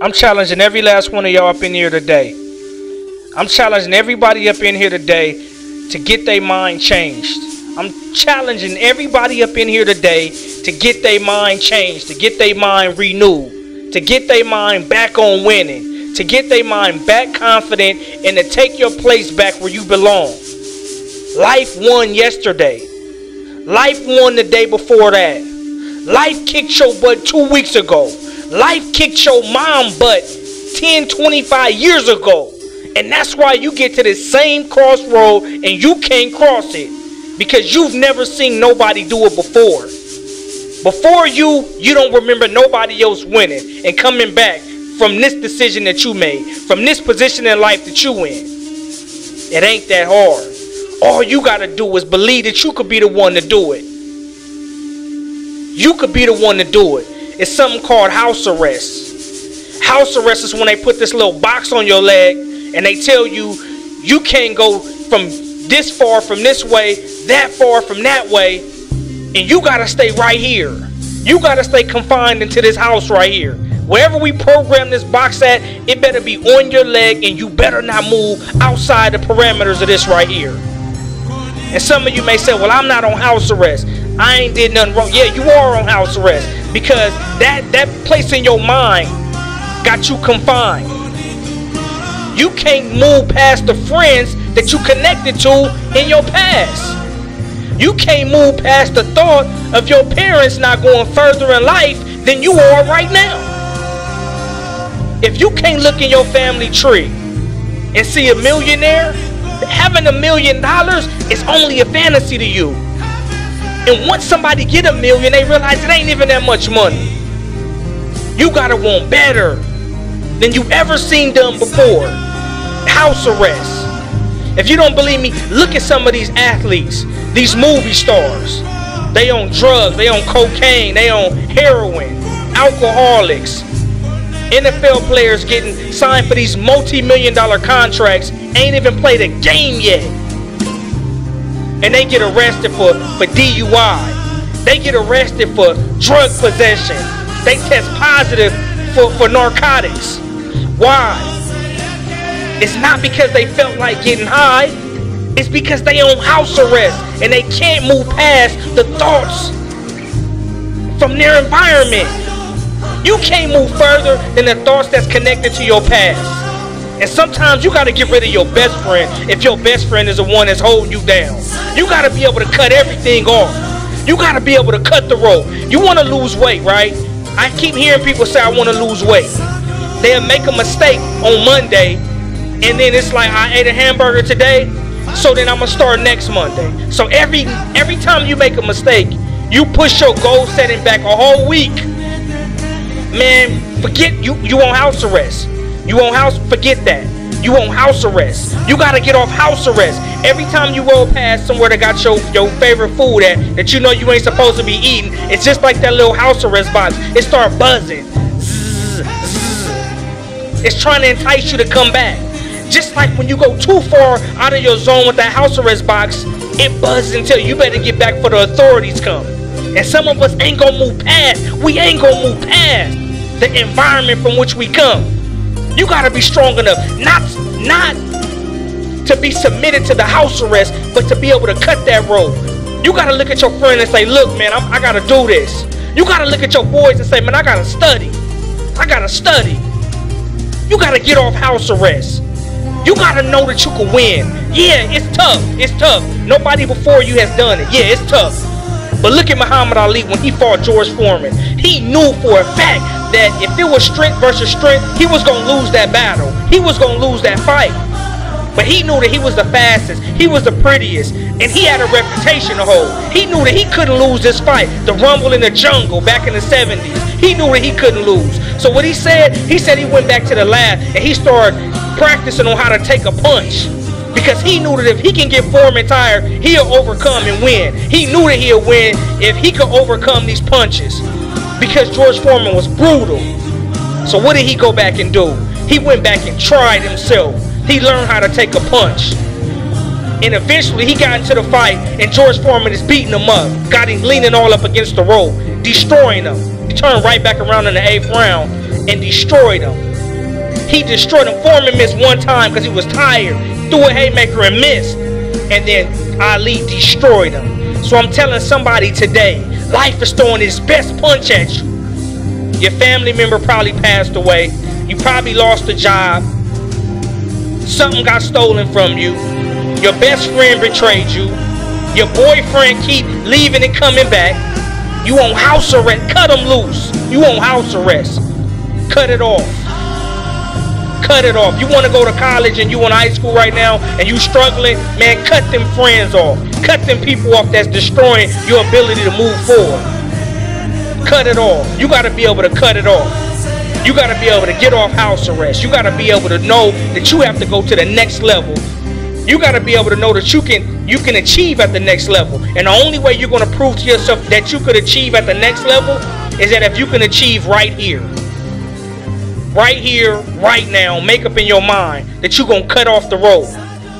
I'm challenging every last one of y'all up in here today. I'm challenging everybody up in here today to get their mind changed. I'm challenging everybody up in here today to get their mind changed, to get their mind renewed, to get their mind back on winning, to get their mind back confident, and to take your place back where you belong. Life won yesterday. Life won the day before that. Life kicked your butt 2 weeks ago. Life kicked your mom butt 10, 25 years ago. And that's why you get to this same crossroad and you can't cross it. Because you've never seen nobody do it before. Before you don't remember nobody else winning and coming back from this decision that you made, from this position in life that you in. It ain't that hard. All you got to do is believe that you could be the one to do it. You could be the one to do it. It's something called house arrest. House arrest is when they put this little box on your leg and they tell you you can't go from this far from this way, that far from that way, and you got to stay right here. You got to stay confined into this house right here. Wherever we program this box at, it better be on your leg and you better not move outside the parameters of this right here. And some of you may say, well, I'm not on house arrest. I ain't did nothing wrong. Yeah, you are on house arrest because that place in your mind got you confined. You can't move past the friends that you connected to in your past. You can't move past the thought of your parents not going further in life than you are right now. If you can't look in your family tree and see a millionaire, having $1 million is only a fantasy to you. And once somebody get $1 million, they realize it ain't even that much money. You gotta want better than you ever seen done before. House arrest. If you don't believe me, look at some of these athletes, these movie stars. They on drugs, they on cocaine, they on heroin, alcoholics. NFL players getting signed for these multi-million-dollar contracts, ain't even played a game yet. And they get arrested for DUI. They get arrested for drug possession. They test positive for narcotics. Why? It's not because they felt like getting high. It's because they on house arrest and they can't move past the thoughts from their environment. You can't move further than the thoughts that's connected to your past. And sometimes you got to get rid of your best friend if your best friend is the one that's holding you down. You got to be able to cut everything off. You got to be able to cut the rope. You want to lose weight, right? I keep hearing people say, I want to lose weight. They'll make a mistake on Monday, and then it's like, I ate a hamburger today, so then I'm going to start next Monday. So every time you make a mistake, you push your goal setting back a whole week. Man, forget you on house arrest. Forget that. You on house arrest. You got to get off house arrest. Every time you roll past somewhere that got your favorite food that you know you ain't supposed to be eating, it's just like that little house arrest box. It start buzzing. Zzz, zzz. It's trying to entice you to come back. Just like when you go too far out of your zone with that house arrest box, it buzzes until you better get back for the authorities come. And some of us ain't gonna move past. We ain't gonna move past the environment from which we come. You gotta be strong enough not to be submitted to the house arrest, but to be able to cut that rope. You gotta look at your friend and say, look, man, I gotta do this. You gotta look at your boys and say, man, I gotta study. I gotta study. You gotta get off house arrest. You gotta know that you can win. Yeah, it's tough. It's tough. Nobody before you has done it. Yeah, it's tough. But look at Muhammad Ali when he fought George Foreman. He knew for a fact that if it was strength versus strength, he was going to lose that battle. He was going to lose that fight. But he knew that he was the fastest. He was the prettiest. And he had a reputation to hold. He knew that he couldn't lose this fight. The Rumble in the Jungle back in the 70s. He knew that he couldn't lose. So what he said he went back to the lab and he started practicing on how to take a punch. Because he knew that if he can get Foreman tired, he'll overcome and win. He knew that he'll win if he could overcome these punches. Because George Foreman was brutal. So what did he go back and do? He went back and tried himself. He learned how to take a punch. And eventually he got into the fight and George Foreman is beating him up. Got him leaning all up against the rope, destroying him. He turned right back around in the 8th round and destroyed him. He destroyed him. Foreman missed one time because he was tired. Threw a haymaker and missed. And then Ali destroyed him. So I'm telling somebody today, life is throwing its best punch at you. Your family member probably passed away. You probably lost a job. Something got stolen from you. Your best friend betrayed you. Your boyfriend keep leaving and coming back. You on house arrest. Cut them loose. You on house arrest. Cut it off. Cut it off. You want to go to college and you in high school right now and you struggling, man, cut them friends off. Cut them people off that's destroying your ability to move forward. Cut it off. You got to be able to cut it off. You got to be able to get off house arrest. You got to be able to know that you have to go to the next level. You got to be able to know that you can achieve at the next level. And the only way you're going to prove to yourself that you could achieve at the next level is that if you can achieve right here. Right here, right now, make up in your mind that you're going to cut off the road.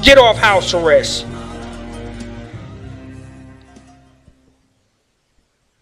Get off house arrest.